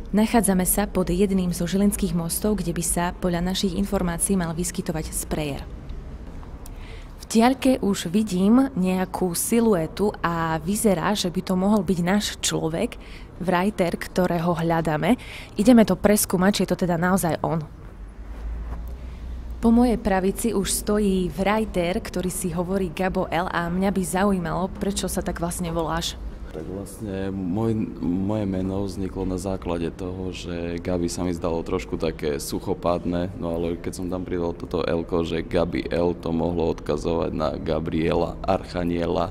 Nachádzame sa pod jedným zo žilinských mostov, kde by sa podľa našich informácií mal vyskytovať sprejer. V diaľke už vidím nejakú siluetu a vyzerá, že by to mohol byť náš človek, writer, ktorého hľadáme. Ideme to preskúmať, či je to teda naozaj on. Po mojej pravici už stojí writer, ktorý si hovorí Gabo L. a mňa by zaujímalo, prečo sa tak vlastne voláš. Tak vlastne moje meno vzniklo na základe toho, že Gabi sa mi zdalo trošku také suchopádne, no ale keď som tam pridal toto L-ko, že Gabi L, to mohlo odkazovať na Gabriela Archaniela,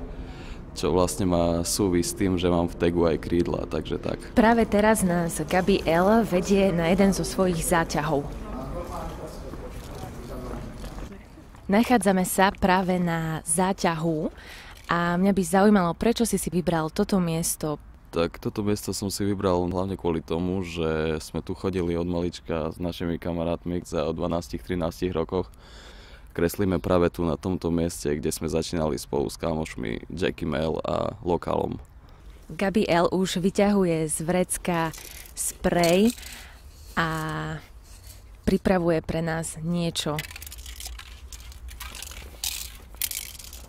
čo vlastne má súvisť s tým, že mám v tagu aj krídla, takže tak. Práve teraz nás Gabi L vedie na jeden zo svojich záťahov. Nachádzame sa práve na záťahu a mňa by zaujímalo, prečo si vybral toto miesto. Tak toto miesto som si vybral hlavne kvôli tomu, že sme tu chodili od malička s našimi kamarátmi za 12-13 rokoch. Kreslíme práve tu na tomto mieste, kde sme začínali spolu s kamošmi Jackie Mail a Lokálom. Gabi L už vyťahuje z vrecka sprej a pripravuje pre nás niečo.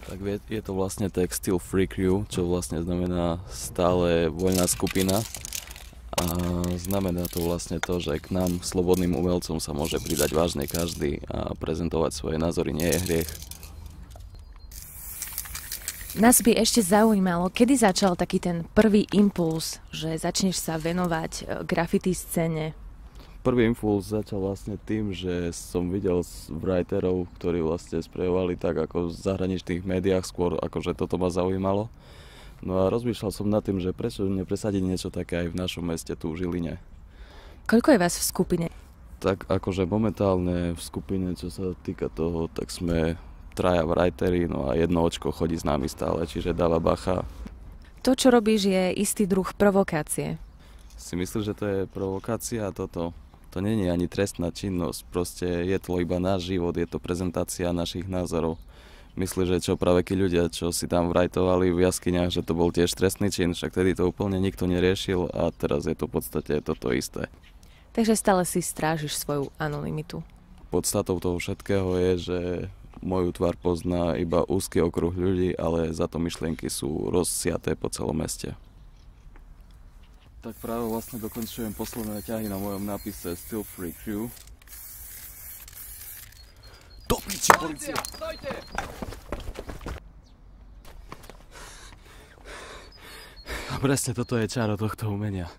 Tak je to vlastne tag Still Free Crew, čo vlastne znamená stále voľná skupina. A znamená to vlastne to, že k nám, slobodným umelcom, sa môže pridať vážne každý a prezentovať svoje názory nie je hriech. Nás by ešte zaujímalo, kedy začal taký ten prvý impuls, že začneš sa venovať graffiti scéne. Prvý impuls začal vlastne tým, že som videl writerov, ktorí vlastne sprejovali tak ako v zahraničných médiách, skôr akože toto ma zaujímalo. No a rozmýšľal som nad tým, že prečo nepresadiť niečo také aj v našom meste, tu v Žiline. Koľko je vás v skupine? Tak akože momentálne v skupine, čo sa týka toho, tak sme traja writeri, no a jedno očko chodí s nami stále, čiže dáva bacha. To, čo robíš, je istý druh provokácie. Si myslíš, že to je provokácia a toto? To nie je ani trestná činnosť, proste je to iba náš život, je to prezentácia našich názorov. Myslíš, že čo práve tí ľudia, čo si tam vrajtovali v jaskyniach, že to bol tiež trestný čin, však tedy to úplne nikto neriešil a teraz je to v podstate toto isté. Takže stále si strážiš svoju anonymitu. Podstatou toho všetkého je, že moju tvár pozná iba úzky okruh ľudí, ale za to myšlienky sú rozsiaté po celom meste. Tak práve vlastne dokončujem posledné ťahy na mojom nápise Still Free Crew. Do piči, polícia! Stojte! Presne toto je čaro tohto umenia.